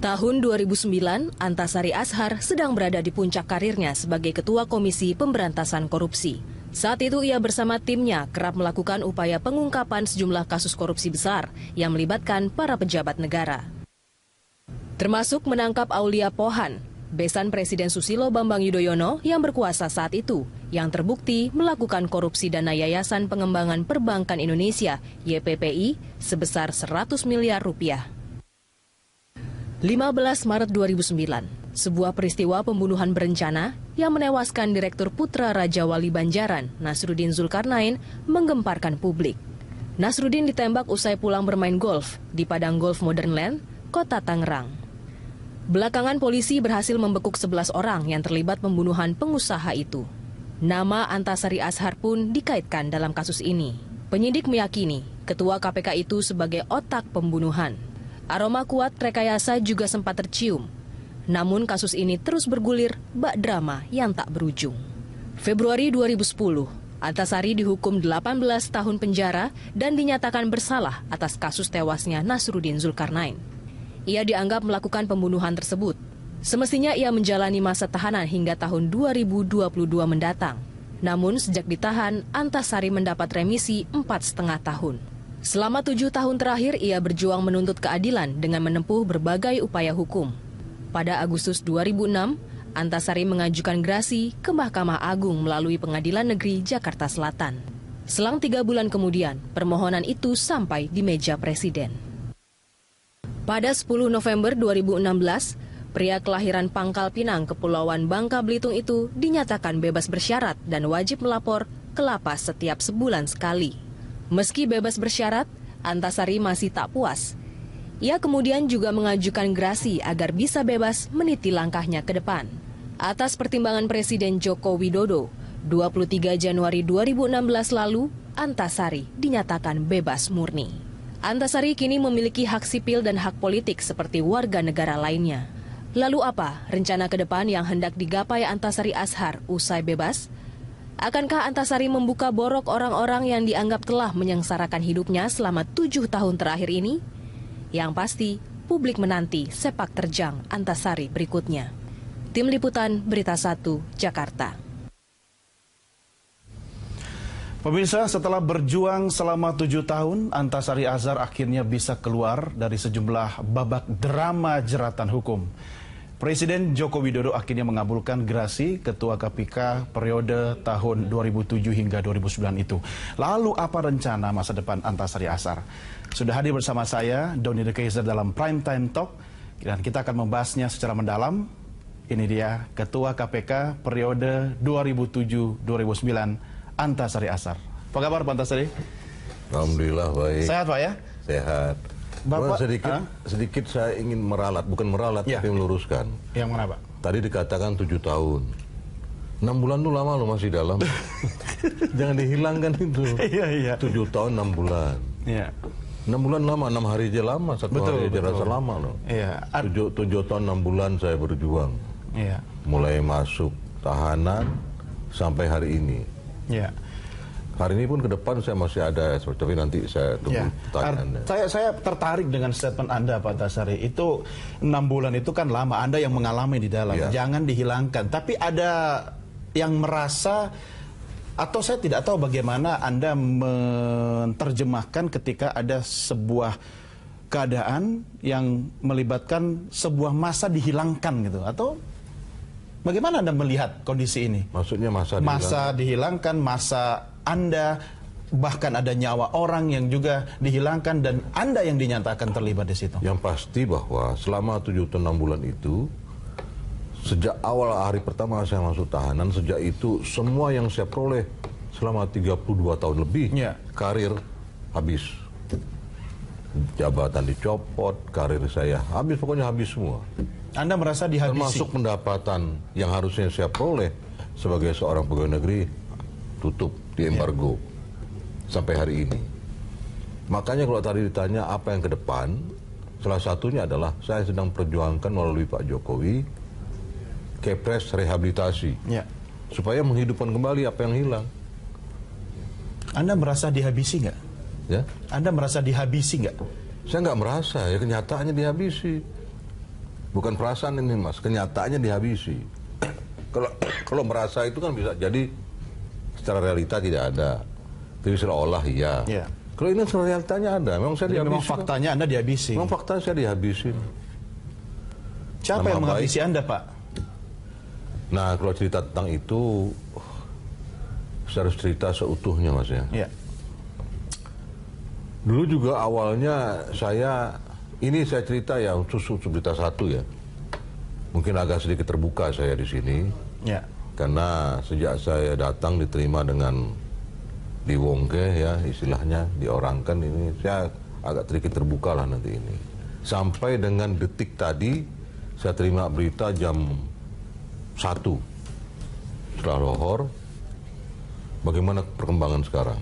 Tahun 2009, Antasari Azhar sedang berada di puncak karirnya sebagai Ketua Komisi Pemberantasan Korupsi. Saat itu ia bersama timnya kerap melakukan upaya pengungkapan sejumlah kasus korupsi besar yang melibatkan para pejabat negara. Termasuk menangkap Aulia Pohan, besan Presiden Susilo Bambang Yudhoyono yang berkuasa saat itu, yang terbukti melakukan korupsi dana Yayasan Pengembangan Perbankan Indonesia (YPPI) sebesar 100 miliar rupiah. 15 Maret 2009, sebuah peristiwa pembunuhan berencana yang menewaskan Direktur Putra Raja Wali Banjaran, Nasruddin Zulkarnain, menggemparkan publik. Nasruddin ditembak usai pulang bermain golf di Padang Golf Modern Land, Kota Tangerang. Belakangan polisi berhasil membekuk 11 orang yang terlibat pembunuhan pengusaha itu. Nama Antasari Azhar pun dikaitkan dalam kasus ini. Penyidik meyakini Ketua KPK itu sebagai otak pembunuhan. Aroma kuat rekayasa juga sempat tercium. Namun kasus ini terus bergulir bak drama yang tak berujung. Februari 2010, Antasari dihukum 18 tahun penjara dan dinyatakan bersalah atas kasus tewasnya Nasruddin Zulkarnain. Ia dianggap melakukan pembunuhan tersebut. Semestinya ia menjalani masa tahanan hingga tahun 2022 mendatang. Namun sejak ditahan, Antasari mendapat remisi 4,5 tahun. Selama 7 tahun terakhir, ia berjuang menuntut keadilan dengan menempuh berbagai upaya hukum. Pada Agustus 2006, Antasari mengajukan grasi ke Mahkamah Agung melalui Pengadilan Negeri Jakarta Selatan. Selang 3 bulan kemudian, permohonan itu sampai di meja Presiden. Pada 10 November 2016, pria kelahiran Pangkal Pinang, Kepulauan Bangka Belitung itu dinyatakan bebas bersyarat dan wajib melapor ke lapas setiap sebulan sekali. Meski bebas bersyarat, Antasari masih tak puas. Ia kemudian juga mengajukan grasi agar bisa bebas meniti langkahnya ke depan. Atas pertimbangan Presiden Joko Widodo, 23 Januari 2016 lalu, Antasari dinyatakan bebas murni. Antasari kini memiliki hak sipil dan hak politik seperti warga negara lainnya. Lalu apa rencana ke depan yang hendak digapai Antasari Azhar usai bebas? Akankah Antasari membuka borok orang-orang yang dianggap telah menyengsarakan hidupnya selama 7 tahun terakhir ini? Yang pasti, publik menanti sepak terjang Antasari berikutnya. Tim Liputan Berita 1, Jakarta. Pemirsa, setelah berjuang selama 7 tahun, Antasari Azhar akhirnya bisa keluar dari sejumlah babak drama jeratan hukum. Presiden Joko Widodo akhirnya mengabulkan grasi Ketua KPK periode tahun 2007 hingga 2009 itu. Lalu apa rencana masa depan Antasari Azhar? Sudah hadir bersama saya, Doni De Kaiser dalam Prime Time Talk. Dan kita akan membahasnya secara mendalam. Ini dia Ketua KPK periode 2007-2009, Antasari Azhar. Apa kabar Pak Antasari? Alhamdulillah baik. Sehat Pak ya? Sehat. Bapak, sedikit saya ingin meralat, bukan meralat, ya, tapi meluruskan. Yang mana Pak? Tadi dikatakan 7 tahun. 6 bulan itu lama loh, masih dalam. Jangan dihilangkan itu. Iya. 7 tahun 6 bulan. Iya. 6 bulan lama, 6 hari aja lama, 1 hari aja rasa lama loh. Iya. 7 tahun 6 bulan saya berjuang. Iya. Mulai masuk tahanan sampai hari ini. Iya. Hari ini pun ke depan saya masih ada, tapi nanti saya tunggu pertanyaannya. Saya tertarik dengan statement Anda Pak Antasari. Itu 6 bulan itu kan lama, Anda yang mengalami di dalam. Ya. Jangan dihilangkan. Tapi ada yang merasa, atau saya tidak tahu bagaimana Anda menerjemahkan ketika ada sebuah keadaan yang melibatkan sebuah masa dihilangkan gitu. Atau bagaimana Anda melihat kondisi ini? Maksudnya masa dihilangkan, masa Anda, bahkan ada nyawa orang yang juga dihilangkan dan Anda yang dinyatakan terlibat di situ. Yang pasti bahwa selama 7 tahun 6 bulan itu, sejak awal hari pertama saya masuk tahanan, sejak itu semua yang saya peroleh selama 32 tahun lebih, karir habis. Jabatan dicopot, karir saya habis, pokoknya habis semua. Anda merasa dihabisi? Termasuk pendapatan yang harusnya saya peroleh sebagai seorang pegawai negeri, tutup, diembargo sampai hari ini. Makanya kalau tadi ditanya apa yang ke depan, salah satunya adalah saya sedang perjuangkan melalui Pak Jokowi Kepres rehabilitasi, supaya menghidupkan kembali apa yang hilang. Anda merasa dihabisi nggak? Ya? Anda merasa dihabisi nggak? Saya nggak merasa, ya kenyataannya dihabisi. Bukan perasaan ini Mas, kenyataannya dihabisi. Kalau merasa itu kan bisa jadi secara realita tidak ada. Tapi seolah iya. Ya. Kalau ini secara realitanya ada. Memang saya dihabisi. Memang faktanya Anda dihabisi. Memang faktanya saya dihabisin. Siapa yang menghabisi Anda, Pak? Nah, kalau cerita tentang itu, saya harus cerita seutuhnya, Mas ya. Ya. Dulu juga awalnya saya cerita ya khusus berita satu ya. Mungkin agak sedikit terbuka saya di sini. Ya. Karena sejak saya datang diterima dengan diwongke ya istilahnya, diorangkan ini, saya agak sedikit terbuka lah nanti ini. Sampai dengan detik tadi saya terima berita jam 1 setelah lohor. Bagaimana perkembangan sekarang?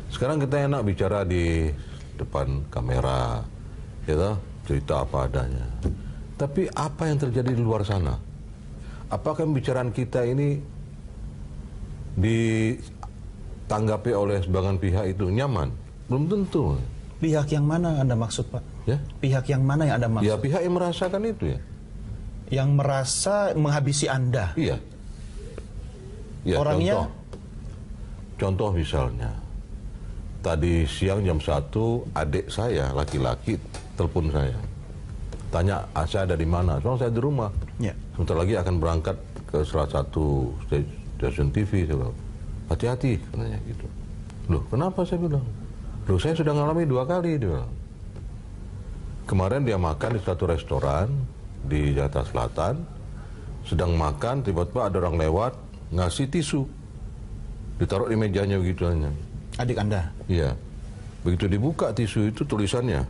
Sekarang kita enak bicara di depan kamera, ya, cerita apa adanya. Tapi apa yang terjadi di luar sana? Apakah pembicaraan kita ini ditanggapi oleh sebagian pihak itu nyaman? Belum tentu. Pihak yang mana Anda maksud, Pak? Ya? Pihak yang mana yang Anda maksud? Ya pihak yang merasakan itu ya. Yang merasa menghabisi Anda? Iya. Ya, orangnya? Contoh misalnya. Tadi siang jam 1 adik saya laki-laki telepon saya. Tanya saya ada di mana? Soalnya saya di rumah. Ya. Sebentar lagi akan berangkat ke salah satu stasiun TV. Hati-hati katanya gitu. Loh kenapa saya bilang? Loh saya sudah ngalami 2 kali dia bilang. Kemarin dia makan di satu restoran di Jakarta Selatan. Sedang makan tiba-tiba ada orang lewat ngasih tisu. Ditaruh di mejanya begitu aja. Adik Anda? Iya. Begitu dibuka tisu itu tulisannya,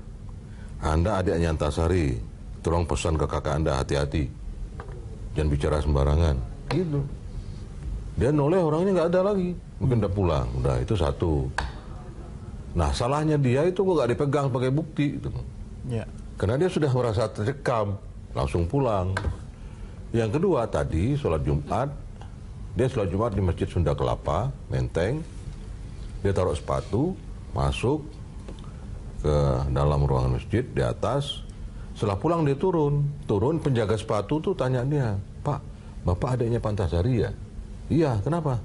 Anda adiknya Antasari, tolong pesan ke kakak Anda hati-hati. Jangan bicara sembarangan. Gitu. Dia noleh orangnya nggak ada lagi. Mungkin udah pulang. Udah itu satu. Nah salahnya dia itu kok nggak dipegang sebagai bukti. Gitu. Ya. Karena dia sudah merasa tercekam. Langsung pulang. Yang kedua tadi sholat Jumat. Dia sholat Jumat di Masjid Sunda Kelapa, Menteng. Dia taruh sepatu, masuk ke dalam ruangan masjid di atas. Setelah pulang dia turun. Turun penjaga sepatu tuh tanya dia, Pak, Bapak adiknya Pak Antasari ya? Iya, kenapa?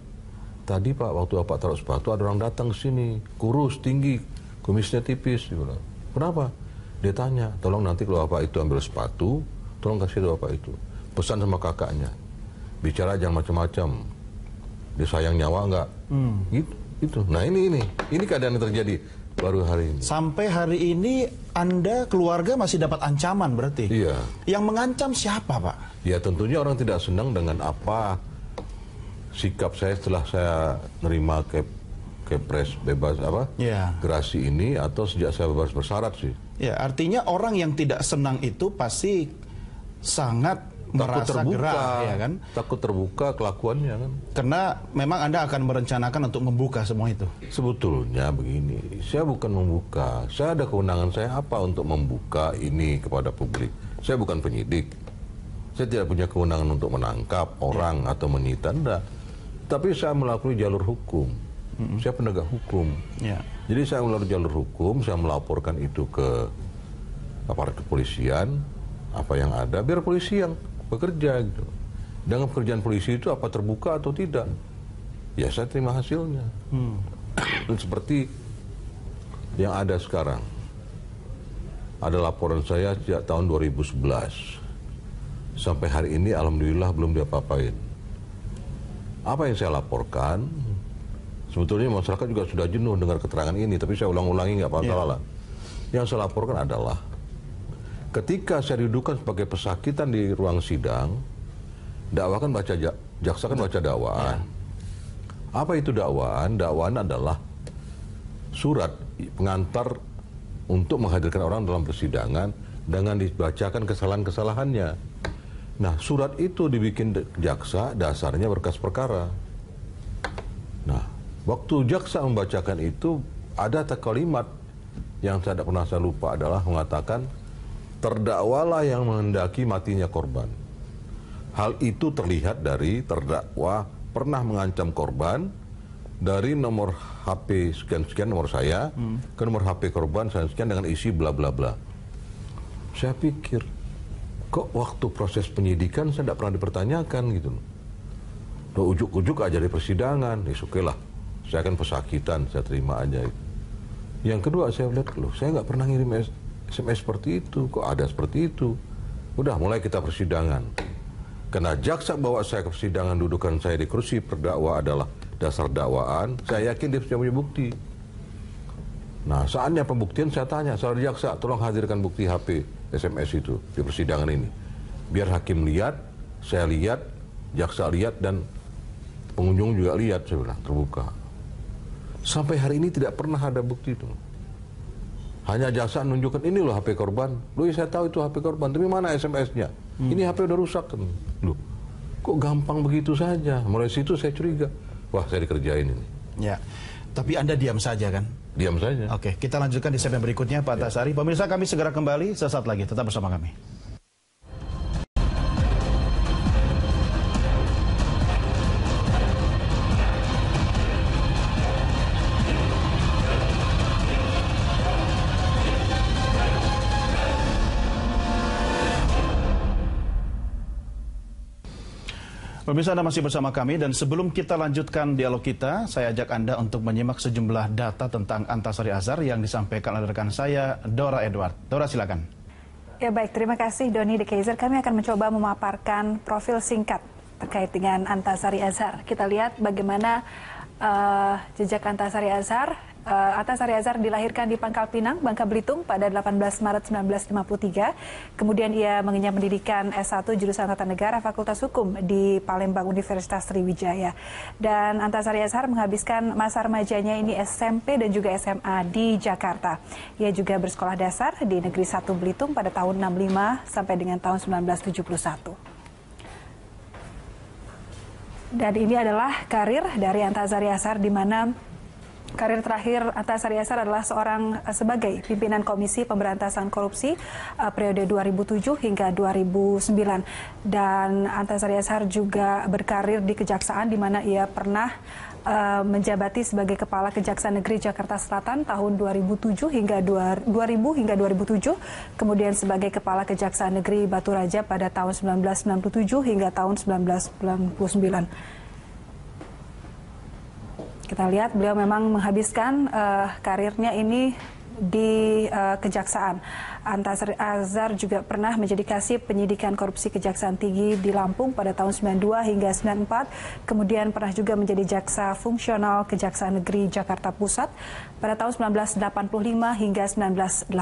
Tadi Pak, waktu Bapak taruh sepatu ada orang datang ke sini, kurus, tinggi, kumisnya tipis. Dia bilang. Kenapa? Dia tanya, tolong nanti kalau Bapak itu ambil sepatu, tolong kasih Bapak itu. Pesan sama kakaknya, bicara jangan macam-macam. Dia sayang nyawa enggak? Gitu. Itu. Nah ini keadaan yang terjadi baru hari ini. Sampai hari ini Anda keluarga masih dapat ancaman berarti? Iya. Yang mengancam siapa, Pak? Ya tentunya orang tidak senang dengan apa sikap saya setelah saya nerima kepres bebas apa? Ya. Gerasi ini atau sejak saya bebas bersyarat sih. Ya, artinya orang yang tidak senang itu pasti sangat Takut merasa terbuka, gerah, ya kan? Takut terbuka kelakuannya kan. Karena memang Anda akan merencanakan untuk membuka semua itu. Sebetulnya begini, saya bukan membuka. Saya ada kewenangan saya apa untuk membuka ini kepada publik. Saya bukan penyidik. Saya tidak punya kewenangan untuk menangkap orang atau menyita, enggak. Tapi saya melalui jalur hukum. Saya penegak hukum. Ya. Jadi saya melalui jalur hukum, saya melaporkan itu ke aparat kepolisian, apa yang ada, biar polisi yang bekerja gitu. Dengan pekerjaan polisi itu apa terbuka atau tidak? Ya saya terima hasilnya. Dan seperti yang ada sekarang. Ada laporan saya sejak tahun 2011. Sampai hari ini alhamdulillah belum diapa-apain. Apa yang saya laporkan, sebetulnya masyarakat juga sudah jenuh dengar keterangan ini, tapi saya ulang-ulangi nggak masalah lah. Yang saya laporkan adalah ketika saya didudukan sebagai pesakitan di ruang sidang, dakwa kan jaksa kan baca dakwaan. Apa itu dakwaan? Dakwaan adalah surat pengantar untuk menghadirkan orang dalam persidangan dengan dibacakan kesalahan-kesalahannya. Nah, surat itu dibikin jaksa, dasarnya berkas perkara. Nah, waktu jaksa membacakan itu, ada kalimat yang saya tidak pernah saya lupa adalah mengatakan, terdakwalah yang menghendaki matinya korban. Hal itu terlihat dari terdakwa pernah mengancam korban dari nomor HP sekian-sekian nomor saya ke nomor HP korban sekian dengan isi bla bla bla. Saya pikir kok waktu proses penyidikan saya tidak pernah dipertanyakan gitu. Loh, ujuk-ujuk aja di persidangan, ya oke lah. Saya kan pesakitan, saya terima aja itu. Yang kedua saya lihat, loh saya nggak pernah ngirim SMS seperti itu, kok ada seperti itu. Udah mulai kita persidangan. Karena jaksa bawa saya ke persidangan, dudukan saya di kursi perdakwa adalah dasar dakwaan, saya yakin dia sudah punya bukti. Nah, saatnya pembuktian saya tanya, saudara jaksa, tolong hadirkan bukti HP SMS itu di persidangan ini. Biar hakim lihat, saya lihat, jaksa lihat, dan pengunjung juga lihat, saya bilang, terbuka. Sampai hari ini tidak pernah ada bukti itu. Hanya jaksa menunjukkan, ini loh HP korban. Loh, ya saya tahu itu HP korban, tapi mana SMS-nya? Ini HP udah rusak. Loh, kok gampang begitu saja? Mulai situ saya curiga. Wah, saya dikerjain ini. Ya, tapi Anda diam saja kan? Diam saja. Oke, kita lanjutkan di segmen berikutnya, Pak Antasari. Pemirsa, kami segera kembali sesaat lagi. Tetap bersama kami. Pemirsa, Anda masih bersama kami, dan sebelum kita lanjutkan dialog kita, saya ajak Anda untuk menyimak sejumlah data tentang Antasari Azhar yang disampaikan oleh rekan saya, Dora Edward. Dora, silakan. Ya baik, terima kasih Doni de Kaiser. Kami akan mencoba memaparkan profil singkat terkait dengan Antasari Azhar. Kita lihat bagaimana jejak Antasari Azhar. Antasari Azhar dilahirkan di Pangkal Pinang, Bangka Belitung pada 18 Maret 1953. Kemudian ia mengenyam pendidikan S1 jurusan Tata Negara Fakultas Hukum di Palembang Universitas Sriwijaya. Dan Antasari Azhar menghabiskan masa remajanya ini SMP dan juga SMA di Jakarta. Ia juga bersekolah dasar di Negeri 1 Belitung pada tahun 65 sampai dengan tahun 1971. Dan ini adalah karir dari Antasari Azhar, di mana karir terakhir Antasari Azhar adalah sebagai pimpinan Komisi Pemberantasan Korupsi periode 2007 hingga 2009. Dan Antasari Azhar juga berkarir di Kejaksaan, di mana ia pernah menjabati sebagai Kepala Kejaksaan Negeri Jakarta Selatan tahun 2000 hingga 2007, kemudian sebagai Kepala Kejaksaan Negeri Batu Raja pada tahun 1997 hingga tahun 1999. Kita lihat beliau memang menghabiskan karirnya ini di Kejaksaan. Antasari Azhar juga pernah menjadi Kasih Penyidikan Korupsi Kejaksaan Tinggi di Lampung pada tahun 92 hingga 94. Kemudian pernah juga menjadi Jaksa Fungsional Kejaksaan Negeri Jakarta Pusat pada tahun 1985 hingga 1989.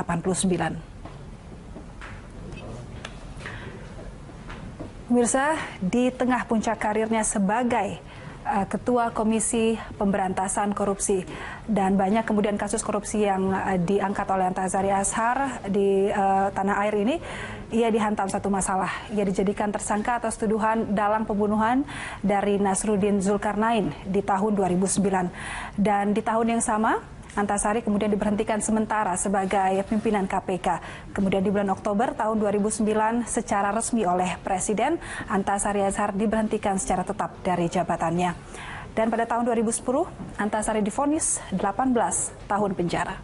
Pemirsa, di tengah puncak karirnya sebagai Ketua Komisi Pemberantasan Korupsi, dan banyak kemudian kasus korupsi yang diangkat oleh Antasari Azhar di tanah air ini, ia dihantam satu masalah. Ia dijadikan tersangka atas tuduhan dalang pembunuhan dari Nasruddin Zulkarnain di tahun 2009. Dan di tahun yang sama, Antasari kemudian diberhentikan sementara sebagai pimpinan KPK. Kemudian di bulan Oktober tahun 2009 secara resmi oleh Presiden, Antasari Azhar diberhentikan secara tetap dari jabatannya. Dan pada tahun 2010, Antasari divonis 18 tahun penjara.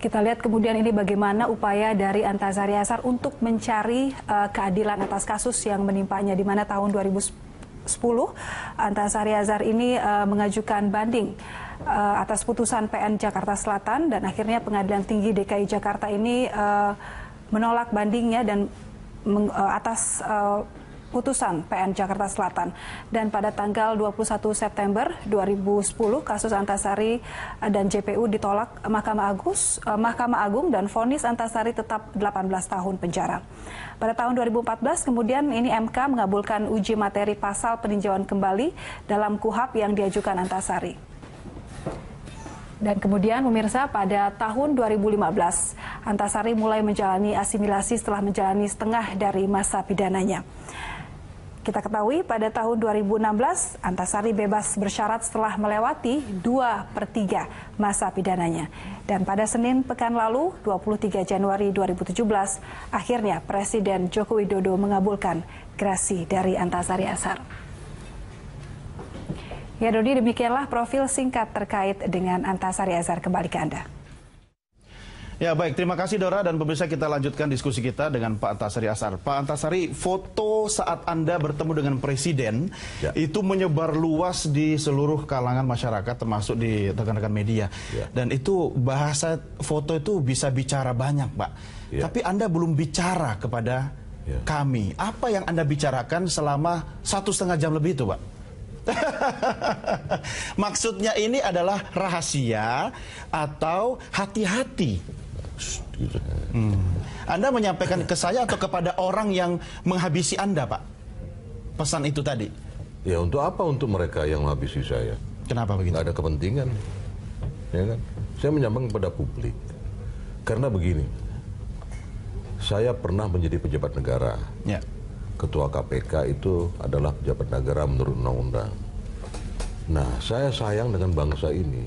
Kita lihat kemudian ini bagaimana upaya dari Antasari Azhar untuk mencari keadilan atas kasus yang menimpanya, di mana tahun 2010 Antasari Azhar ini mengajukan banding atas putusan PN Jakarta Selatan, dan akhirnya Pengadilan Tinggi DKI Jakarta ini menolak bandingnya dan atas putusan PN Jakarta Selatan. Dan pada tanggal 21 September 2010 kasus Antasari dan JPU ditolak Mahkamah Agung dan vonis Antasari tetap 18 tahun penjara. Pada tahun 2014 kemudian ini MK mengabulkan uji materi pasal peninjauan kembali dalam KUHP yang diajukan Antasari. Dan kemudian pemirsa, pada tahun 2015 Antasari mulai menjalani asimilasi setelah menjalani setengah dari masa pidananya. Kita ketahui pada tahun 2016 Antasari bebas bersyarat setelah melewati 2/3 masa pidananya. Dan pada Senin pekan lalu 23 Januari 2017 akhirnya Presiden Joko Widodo mengabulkan gerasi dari Antasari Azhar. Ya Dodi, demikianlah profil singkat terkait dengan Antasari Azhar. Kembali ke Anda. Ya baik, terima kasih Dora, dan pemirsa, kita lanjutkan diskusi kita dengan Pak Antasari Azhar. Pak Antasari, foto saat Anda bertemu dengan Presiden itu menyebar luas di seluruh kalangan masyarakat, termasuk di rekan-rekan media. Dan itu bahasa foto itu bisa bicara banyak, Pak. Tapi Anda belum bicara kepada kami. Apa yang Anda bicarakan selama 1,5 jam lebih itu, Pak? Maksudnya ini adalah rahasia atau hati-hati? Anda menyampaikan ke saya atau kepada orang yang menghabisi Anda, Pak? Pesan itu tadi. Ya, untuk apa? Untuk mereka yang menghabisi saya. Kenapa begitu? Nggak ada kepentingan. Ya kan? Saya menyampaikan kepada publik. Karena begini, saya pernah menjadi pejabat negara. Ya. Ketua KPK itu adalah pejabat negara menurut undang-undang. Nah, saya sayang dengan bangsa ini.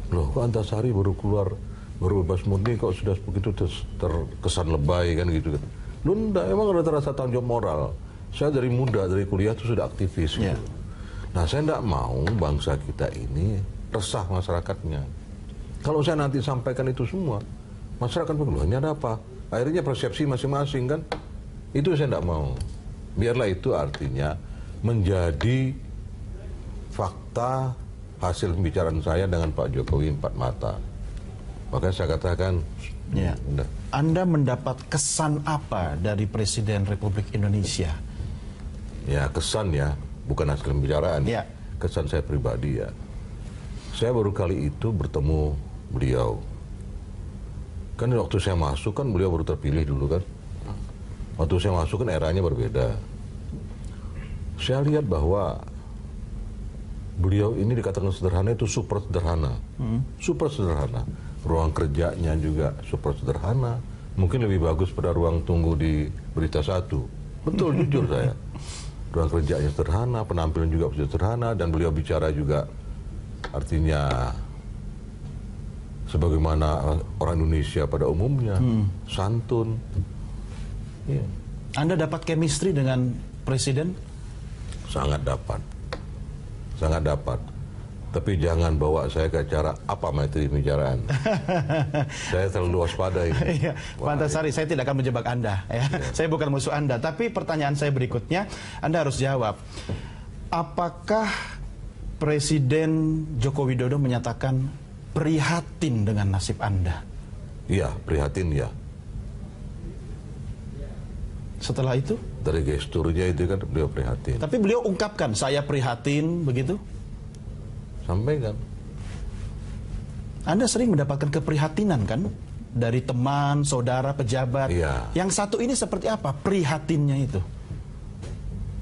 Loh, kok Antasari baru keluar, baru bebas murni kok sudah begitu terkesan lebay kan gitu kan. Lu enggak, emang ada rasa tanggung jawab moral. Saya dari muda, dari kuliah itu sudah aktivis gitu. Nah, saya enggak mau bangsa kita ini resah masyarakatnya. Kalau saya nanti sampaikan itu semua, masyarakat bilang, ini ada apa? Akhirnya persepsi masing-masing kan. Itu saya enggak mau. Biarlah itu artinya menjadi fakta hasil pembicaraan saya dengan Pak Jokowi empat mata. Makanya saya katakan, Anda mendapat kesan apa dari Presiden Republik Indonesia? Ya, kesan ya, bukan hasil pembicaraan. Kesan saya pribadi ya. Saya baru kali itu bertemu beliau. Kan waktu saya masuk kan beliau baru terpilih dulu kan. Waktu saya masuk kan eranya berbeda. Saya lihat bahwa beliau ini dikatakan sederhana itu super sederhana. Super sederhana. Ruang kerjanya juga super sederhana. Mungkin lebih bagus pada ruang tunggu di Berita Satu. Betul, jujur saya. Ruang kerjanya sederhana, penampilan juga sederhana, dan beliau bicara juga artinya sebagaimana orang Indonesia pada umumnya, santun. Anda dapat chemistry dengan Presiden? Sangat dapat. Sangat dapat. Tapi jangan bawa saya ke acara apa materi pembicaraan. Saya terlalu waspada ini. Pak Antasari, saya tidak akan menjebak Anda. Saya bukan musuh Anda. Tapi pertanyaan saya berikutnya, Anda harus jawab. Apakah Presiden Joko Widodo menyatakan prihatin dengan nasib Anda? Iya, prihatin ya. Setelah itu? Dari gesturnya itu kan beliau prihatin. Tapi beliau ungkapkan, saya prihatin, begitu? Sampaikan. Anda sering mendapatkan keprihatinan kan? Dari teman, saudara, pejabat. Yang satu ini seperti apa prihatinnya itu?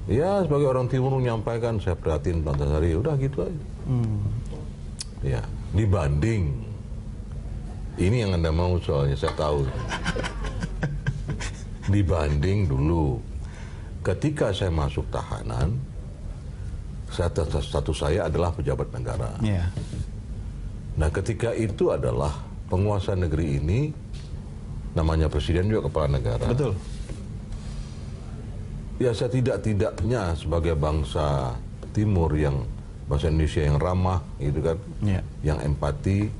Ya, sebagai orang timur menyampaikan, saya prihatin Pak Antasari, udah gitu aja. Ya, dibanding. Ini yang Anda mau soalnya, saya tahu. Dibanding dulu. Ketika saya masuk tahanan, status saya adalah pejabat negara. Nah, ketika itu adalah penguasa negeri ini, namanya presiden juga kepala negara. Betul. Ya, saya tidak-tidaknya sebagai bangsa timur yang bahasa Indonesia yang ramah, gitu kan, yang empati,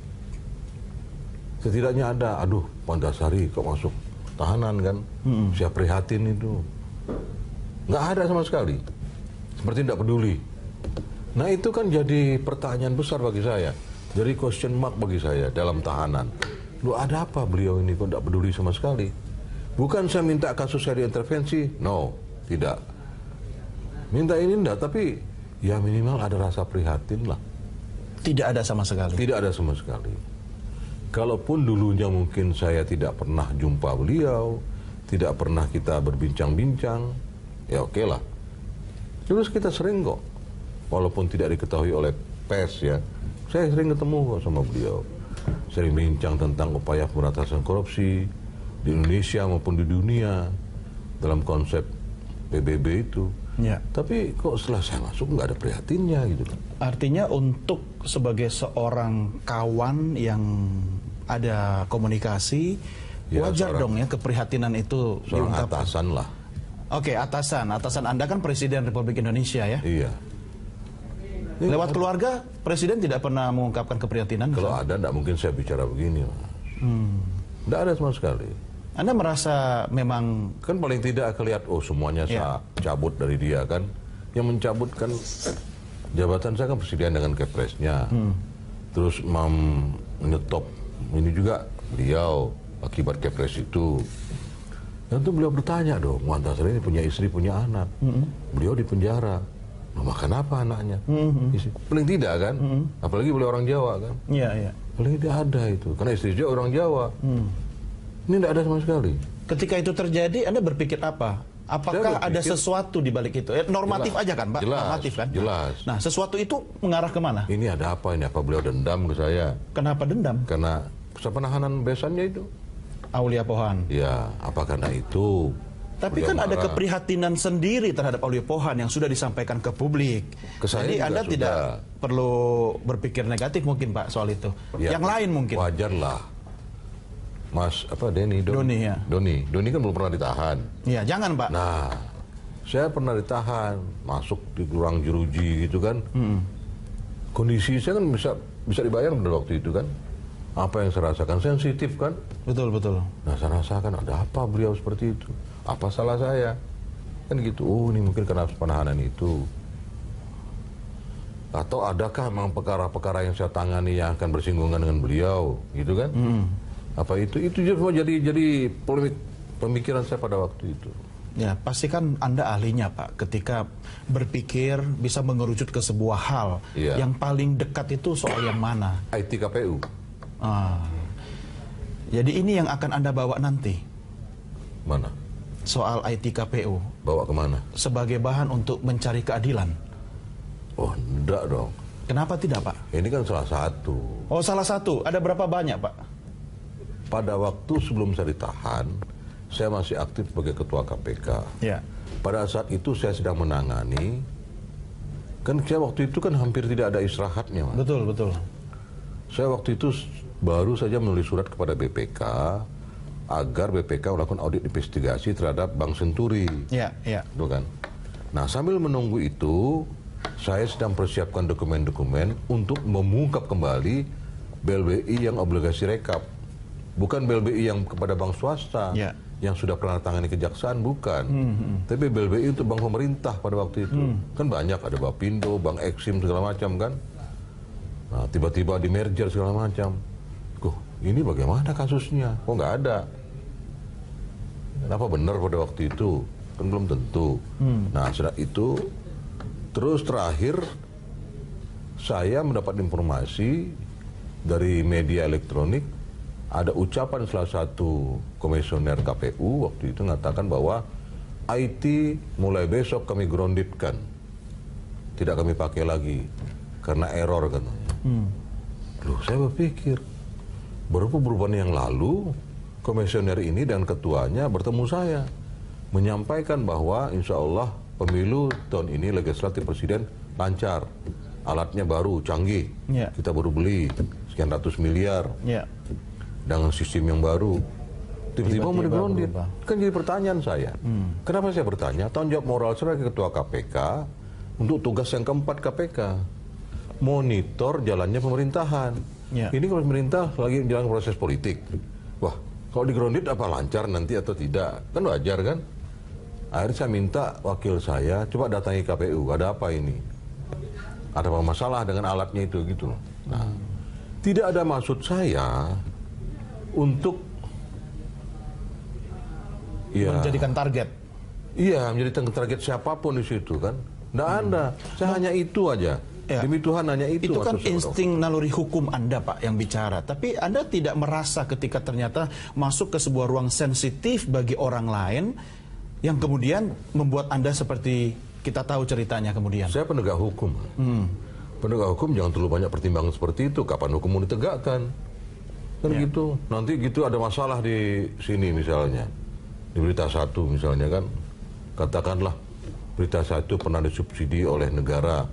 setidaknya ada, aduh, Pak Antasari kok masuk tahanan kan, saya prihatin itu. Nggak ada sama sekali. Seperti tidak peduli. Nah, itu kan jadi pertanyaan besar bagi saya. Jadi question mark bagi saya dalam tahanan. Loh, ada apa beliau ini kok tidak peduli sama sekali? Bukan saya minta kasus saya diintervensi. No, tidak. Minta ini enggak, tapi ya minimal ada rasa prihatin lah. Tidak ada sama sekali? Tidak ada sama sekali. Kalaupun dulunya mungkin saya tidak pernah jumpa beliau, tidak pernah kita berbincang-bincang, ya oke lah. Terus kita sering kok. Walaupun tidak diketahui oleh pers ya, saya sering ketemu kok sama beliau. Sering bincang tentang upaya pemberantasan korupsi di Indonesia maupun di dunia dalam konsep PBB itu. Tapi kok setelah saya masuk nggak ada prihatinnya gitu. Artinya untuk sebagai seorang kawan yang ada komunikasi, wajar dong ya keprihatinan itu diungkapkan. Atasan lah. Oke, atasan Anda kan Presiden Republik Indonesia ya? Iya. Lewat keluarga, Presiden tidak pernah mengungkapkan keprihatinan? Kalau ada, tidak mungkin saya bicara begini. Tidak ada sama sekali. Anda merasa memang Kan paling tidak akan lihat, oh semuanya saya cabut dari dia kan. Yang mencabut kan jabatan saya kan presiden dengan kepresnya. Terus menyetop ini juga beliau akibat kepres itu. Dan itu beliau bertanya dong, Antasari ini punya istri, punya anak. Beliau di penjara. Nah, makan apa anaknya? Paling tidak kan? Apalagi beliau orang Jawa kan? Iya. Paling tidak ada itu. Karena istri juga orang Jawa. Ini tidak ada sama sekali. Ketika itu terjadi, Anda berpikir apa? Apakah ada sesuatu di balik itu? Normatif Jelas. aja kan, Pak? Jelas. Normatif kan? Jelas. Nah, sesuatu itu mengarah kemana? Ini ada apa ini? Apa beliau dendam ke saya? Kenapa dendam? Karena penahanan besannya itu. Aulia Pohan. Ya, apa karena itu? Tapi beliau kan ada marah. keprihatinan sendiri terhadap Aulia Pohan yang sudah disampaikan ke publik. Ke saya Jadi juga Anda sudah. tidak perlu berpikir negatif mungkin, Pak, soal itu. Ya, yang lain mungkin. Wajar lah. Mas, Doni ya. Doni kan belum pernah ditahan. Iya, jangan, Pak. Nah, saya pernah ditahan, masuk di ruang jeruji gitu kan. Kondisi saya kan bisa dibayang pada waktu itu kan. Apa yang saya rasakan, sensitif kan. Betul. Nah, saya rasakan ada apa beliau seperti itu. Apa salah saya? Kan gitu, oh ini mungkin karena penahanan itu. Atau adakah memang perkara-perkara yang saya tangani yang akan bersinggungan dengan beliau, gitu kan? Apa itu semua jadi polemik pemikiran saya pada waktu itu. Ya, pasti kan Anda ahlinya, Pak, ketika berpikir bisa mengerucut ke sebuah hal. Iya. Yang paling dekat itu soal yang mana? IT KPU. Jadi ini yang akan Anda bawa nanti, Mana? soal IT KPU, Bawa kemana? sebagai bahan untuk mencari keadilan. Oh, enggak dong. Kenapa tidak, Pak? Ini kan salah satu. Oh, salah satu. Ada berapa banyak, Pak? Pada waktu sebelum saya ditahan, saya masih aktif sebagai ketua KPK. Ya. Pada saat itu saya sedang menangani, kan saya waktu itu kan hampir tidak ada istirahatnya, Mas. Betul. Saya waktu itu baru saja menulis surat kepada BPK agar BPK melakukan audit investigasi terhadap Bank Senturi. Ya. Itu kan. Nah, sambil menunggu itu, saya sedang persiapkan dokumen-dokumen untuk mengungkap kembali BLBI yang obligasi rekap. Bukan BLBI yang kepada bank swasta, Ya. yang sudah pernah tangani kejaksaan, bukan. Tapi BLBI untuk bank pemerintah pada waktu itu. Kan banyak, ada Bapindo, Bank Eksim, segala macam kan. Nah, tiba-tiba di merger segala macam. Kok, ini bagaimana kasusnya? Kok nggak ada? Kenapa benar pada waktu itu? Kan belum tentu. Nah, setelah itu, terus terakhir, saya mendapat informasi dari media elektronik, ada ucapan salah satu komisioner KPU waktu itu mengatakan bahwa IT mulai besok kami groundedkan. Tidak kami pakai lagi, karena error katanya. Loh, saya berpikir, beberapa bulan yang lalu, komisioner ini dan ketuanya bertemu saya, menyampaikan bahwa insya Allah pemilu tahun ini legislatif presiden lancar, alatnya baru, canggih, Ya. kita baru beli sekian ratus miliar, Ya. dengan sistem yang baru. Tiba-tiba mau di-grounded. berubah. Kan jadi pertanyaan saya. Kenapa saya bertanya? Tanggung jawab moral saya sebagai ketua KPK untuk tugas yang keempat KPK. Monitor jalannya pemerintahan. Ya. Ini kalau pemerintah lagi jalan proses politik. Wah, kalau di-grounded apa lancar nanti atau tidak? Kan wajar kan? Akhirnya saya minta wakil saya, coba datangi KPU, ada apa ini? Ada apa masalah dengan alatnya itu gitu loh. Nah, tidak ada maksud saya untuk Menjadikan target. Iya, menjadi target siapapun di situ kan. Nggak ada. Saya hanya itu aja. Ya. Demi Tuhan hanya itu. Itu kan maksud saya, insting naluri hukum Anda, Pak, yang bicara. Tapi Anda tidak merasa ketika ternyata masuk ke sebuah ruang sensitif bagi orang lain yang kemudian membuat Anda seperti kita tahu ceritanya kemudian. Saya penegak hukum. Penegak hukum jangan terlalu banyak pertimbangan seperti itu. Kapan hukum mau ditegakkan? Kan Ya. gitu. Nanti gitu ada masalah di sini misalnya. Di berita satu misalnya kan. Katakanlah berita satu pernah disubsidi oleh negara.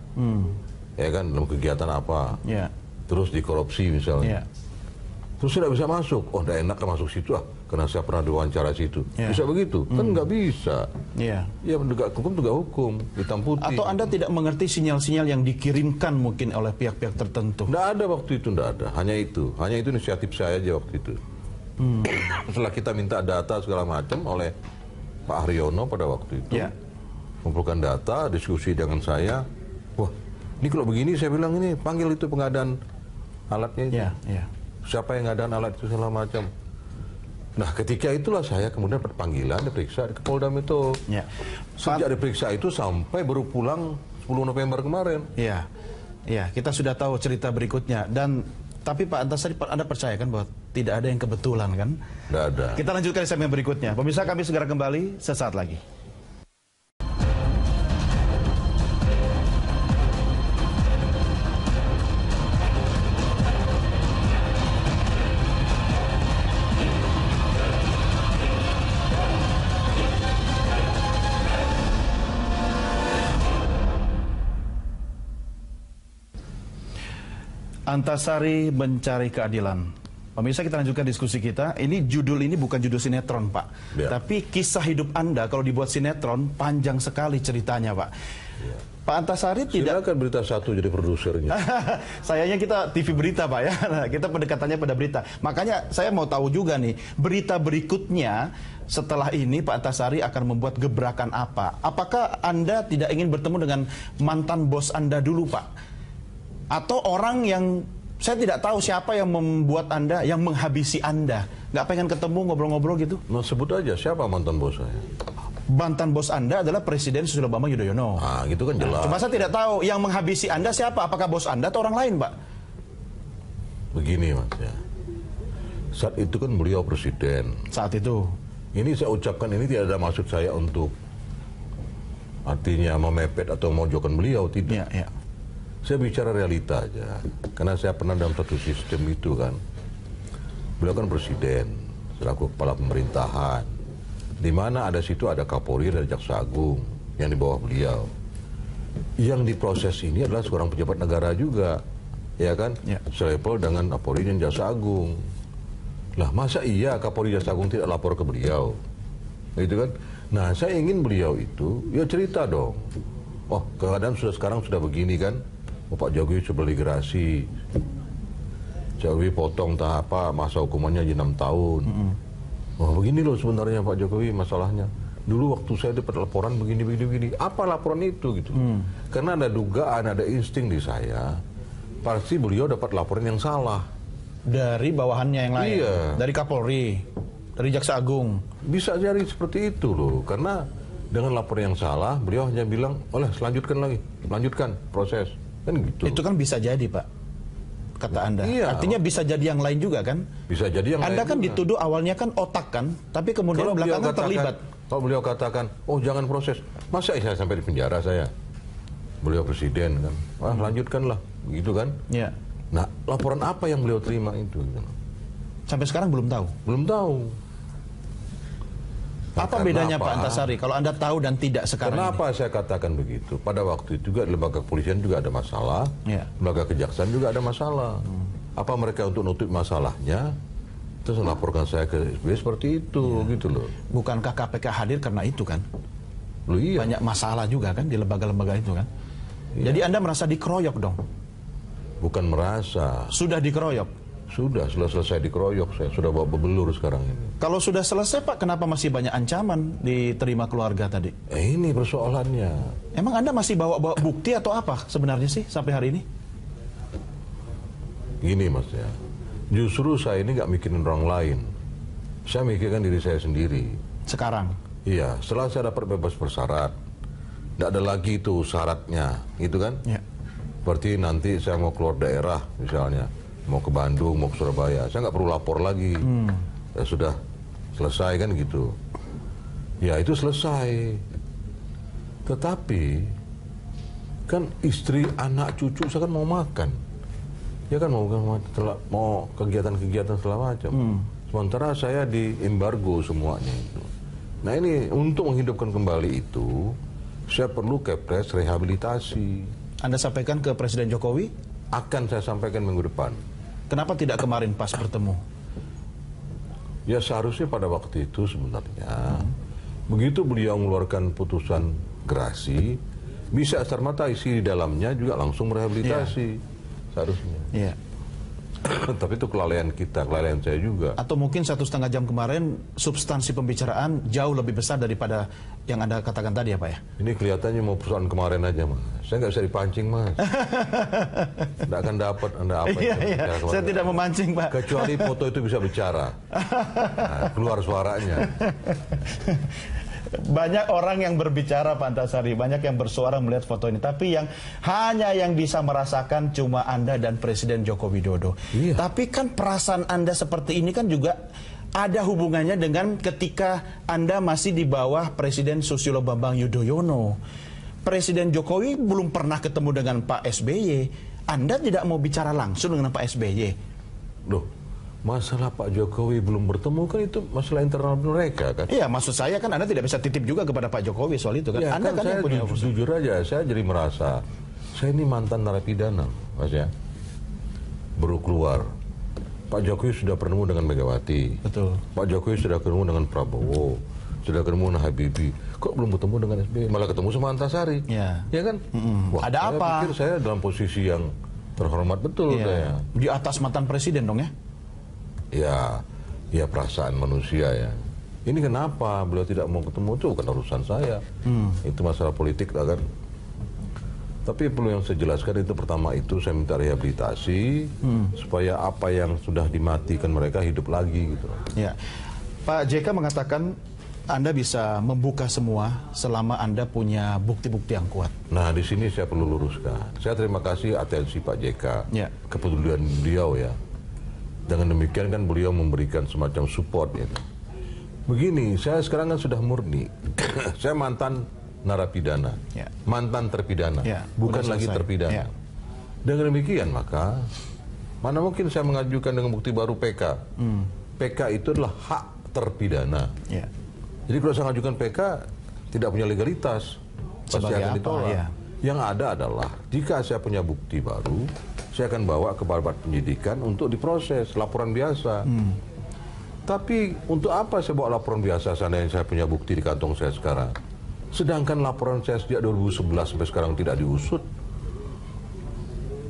Ya kan, dalam kegiatan apa. Ya. Terus dikorupsi misalnya. Ya. Terus tidak bisa masuk. Oh, tidak enak kan masuk situ karena saya pernah diwawancara situ. Ya. Bisa begitu? Kan nggak bisa. Ya. Ya, penegak hukum, hitam putih. Atau Anda tidak mengerti sinyal-sinyal yang dikirimkan mungkin oleh pihak-pihak tertentu? Nggak ada waktu itu, nggak ada. Hanya itu inisiatif saya aja waktu itu. Setelah kita minta data segala macam oleh Pak Haryono pada waktu itu, kumpulkan data, diskusi dengan saya, wah ini kalau begini saya bilang ini panggil itu pengadaan alatnya itu. Siapa yang ngadaan alat itu segala macam. Nah ketika itulah saya kemudian panggilan diperiksa ke Polda Metro. Sejak diperiksa itu sampai baru pulang 10 November kemarin. Iya, kita sudah tahu cerita berikutnya. Tapi Pak Antasari, Anda percaya kan bahwa tidak ada yang kebetulan kan? Tidak ada. Kita lanjutkan di segmen berikutnya. Pemirsa, kami segera kembali sesaat lagi. Antasari mencari keadilan. Pemirsa, kita lanjutkan diskusi kita. Ini bukan judul sinetron, Pak. Tapi kisah hidup Anda kalau dibuat sinetron panjang sekali ceritanya, Pak. Pak Antasari tidak... Silakan Berita Satu jadi produsernya. Sayangnya kita TV berita, Pak ya. Kita pendekatannya pada berita. Makanya saya mau tahu juga nih, berita berikutnya setelah ini Pak Antasari akan membuat gebrakan apa? Apakah Anda tidak ingin bertemu dengan mantan bos Anda dulu, Pak? Atau orang yang saya tidak tahu siapa yang membuat Anda, yang menghabisi Anda. Nggak pengen ketemu, ngobrol-ngobrol gitu? Nah, sebut aja siapa mantan bos saya. Mantan bos Anda adalah Presiden Susilo Bambang Yudhoyono. Ah, gitu kan jelas. Cuma saya tidak tahu yang menghabisi Anda siapa. Apakah bos Anda atau orang lain, Pak? Begini, Mas ya. Saat itu kan beliau presiden. Saat itu. Ini saya ucapkan ini tidak ada maksud saya untuk artinya memepet atau memojokkan beliau, tidak. Saya bicara realita aja, karena saya pernah dalam satu sistem itu kan. Beliau kan presiden, selaku kepala pemerintahan, di mana ada situ ada Kapolri dan Jaksa Agung yang di bawah beliau. Yang diproses ini adalah seorang pejabat negara juga, ya kan? Selevel dengan Kapolri dan Jaksa Agung. Lah masa iya Kapolri Jaksa Agung tidak lapor ke beliau, gitu kan? Nah saya ingin beliau itu ya cerita dong. Oh keadaan sekarang sudah begini kan? Oh, Pak Jokowi coba gerasi, Jokowi potong tahap masa hukumannya jadi 6 tahun. Oh begini loh sebenarnya Pak Jokowi masalahnya. Dulu waktu saya dapat laporan begini. Apa laporan itu gitu? Karena ada dugaan, ada insting di saya. Pasti beliau dapat laporan yang salah. Dari bawahannya yang lain? Iya. Dari Kapolri, dari Jaksa Agung? Bisa jadi seperti itu loh. Karena dengan laporan yang salah, beliau hanya bilang, oleh lanjutkan proses. Kan gitu. Itu kan bisa jadi, Pak, kata Anda. Iya. Artinya bisa jadi yang lain juga kan? Bisa jadi yang Anda lain kan juga. Dituduh awalnya kan otak kan, tapi kemudian belakangan terlibat. Kalau beliau katakan, oh jangan proses, masa saya sampai di penjara saya? Beliau presiden kan, lanjutkanlah, begitu kan? Iya. Nah, laporan apa yang beliau terima itu? Sampai sekarang belum tahu. Belum tahu. Apa bedanya Pak Antasari kalau Anda tahu dan tidak sekarang Kenapa ini? saya katakan begitu? Pada waktu itu juga lembaga kepolisian juga ada masalah, lembaga kejaksaan juga ada masalah. Apa mereka untuk nutup masalahnya, terus melaporkan saya ke SBY seperti itu, gitu loh. Bukankah KPK hadir karena itu kan? Loh, iya. Banyak masalah juga kan di lembaga-lembaga itu kan? Jadi Anda merasa dikeroyok dong? Bukan merasa. Sudah dikeroyok? Sudah selesai dikeroyok, saya sudah bawa bebelur sekarang ini. Kalau sudah selesai Pak, kenapa masih banyak ancaman diterima keluarga tadi? Ini persoalannya. Emang Anda masih bawa bukti atau apa sebenarnya sih sampai hari ini? Gini Mas ya, justru saya ini nggak mikirin orang lain. Saya mikirkan diri saya sendiri. Sekarang? Iya, setelah saya dapat bebas bersyarat, nggak ada lagi itu syaratnya, gitu kan? Ya. Berarti nanti saya mau keluar daerah misalnya, mau ke Bandung, mau ke Surabaya, saya nggak perlu lapor lagi. Ya sudah selesai kan gitu. Ya itu selesai. Tetapi kan istri, anak, cucu saya kan mau makan. Ya kan mau kegiatan-kegiatan segala macam. Sementara saya di embargo semuanya itu. Nah ini untuk menghidupkan kembali itu, saya perlu kepres rehabilitasi. Anda sampaikan ke Presiden Jokowi? Akan saya sampaikan minggu depan. Kenapa tidak kemarin pas bertemu? Ya seharusnya pada waktu itu sebenarnya, begitu beliau mengeluarkan putusan gerasi, bisa serta-merta isi di dalamnya juga langsung merehabilitasi. Seharusnya. Iya. Tapi itu kelalaian kita, kelalaian saya juga. Atau mungkin 1,5 jam kemarin substansi pembicaraan jauh lebih besar daripada yang Anda katakan tadi ya Pak ya? Ini kelihatannya mau persoalan kemarin aja Mas. Saya nggak bisa dipancing Mas. Nggak akan dapat Anda apa yang Iya, saya tidak memancing Pak. Kecuali foto itu bisa bicara. Nah, keluar suaranya. Banyak orang yang berbicara Pak Antasari, banyak yang bersuara melihat foto ini, tapi hanya yang bisa merasakan cuma Anda dan Presiden Joko Widodo. Iya. Tapi kan perasaan Anda seperti ini kan juga ada hubungannya dengan ketika Anda masih di bawah Presiden Susilo Bambang Yudhoyono. Presiden Jokowi belum pernah ketemu dengan Pak SBY. Anda tidak mau bicara langsung dengan Pak SBY. Loh, masalah Pak Jokowi belum bertemu kan itu masalah internal mereka kan? Iya, maksud saya kan Anda tidak bisa titip juga kepada Pak Jokowi soal itu kan? Ya, Anda kan yang punya jujur aja, saya jadi merasa saya ini mantan narapidana, Mas ya. Baru keluar. Pak Jokowi sudah bertemu dengan Megawati. Betul. Pak Jokowi sudah ketemu dengan Prabowo, sudah ketemu dengan Habibie. Kok belum ketemu dengan SBY? Malah ketemu sama Antasari. Ya. Ya kan? Wah, Ada saya apa? pikir saya dalam posisi yang terhormat betul Iya. saya. Di atas mantan presiden dong ya? Ya perasaan manusia ya. Ini kenapa beliau tidak mau ketemu, itu bukan urusan saya. Itu masalah politik lah kan. Tapi perlu yang saya jelaskan itu pertama itu saya minta rehabilitasi supaya apa yang sudah dimatikan mereka hidup lagi gitu. Ya. Pak JK mengatakan Anda bisa membuka semua selama Anda punya bukti-bukti yang kuat. Nah di sini saya perlu luruskan. Saya terima kasih atensi Pak JK, Ya. kepedulian beliau ya. Dengan demikian kan beliau memberikan semacam support gitu. Begini, saya sekarang kan sudah murni. Saya mantan narapidana, Ya. mantan terpidana, Ya, bukan udah lagi selesai. terpidana. Ya. Dengan demikian maka, mana mungkin saya mengajukan dengan bukti baru PK. PK itu adalah hak terpidana. Ya. Jadi kalau saya mengajukan PK, tidak punya legalitas, pasti Sebagai akan apa, ditolak. ya. Yang ada adalah, jika saya punya bukti baru, saya akan bawa ke Barat Penyidikan untuk diproses, laporan biasa. Tapi untuk apa saya bawa laporan biasa seandainya saya punya bukti di kantong saya sekarang? Sedangkan laporan saya sejak 2011 sampai sekarang tidak diusut.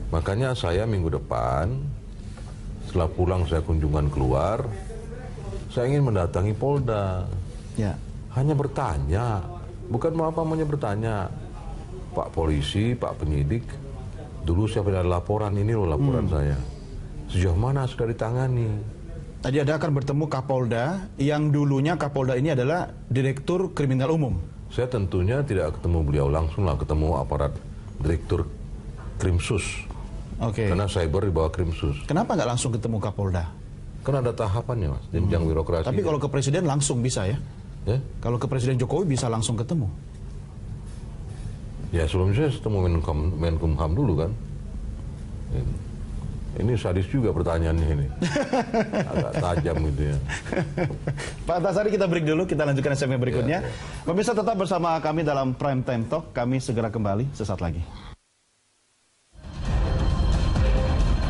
Makanya saya minggu depan, setelah pulang saya kunjungan keluar, saya ingin mendatangi Polda. Ya. Hanya bertanya, bukan mau apa-apanya bertanya. Pak polisi, Pak penyidik, dulu saya punya laporan, ini loh laporan saya. Sejauh mana sudah ditangani? Tadi Anda akan bertemu Kapolda, yang dulunya Kapolda ini adalah Direktur Kriminal Umum. Saya tentunya tidak ketemu beliau langsung lah, ketemu aparat Direktur Krimsus. Oke. Karena cyber di bawah Krimsus. Kenapa nggak langsung ketemu Kapolda? Kan ada tahapannya mas, jenjang birokrasi. Tapi kalau ke Presiden langsung bisa ya? Ya? Kalau ke Presiden Jokowi bisa langsung ketemu. Ya sebelumnya saya ketemu Menkumham dulu kan. Ini sadis juga pertanyaannya ini. Agak tajam gitu ya. Pak Antasari, kita break dulu, kita lanjutkan segmen berikutnya. Pemirsa tetap bersama kami dalam Prime Time Talk, kami segera kembali sesaat lagi.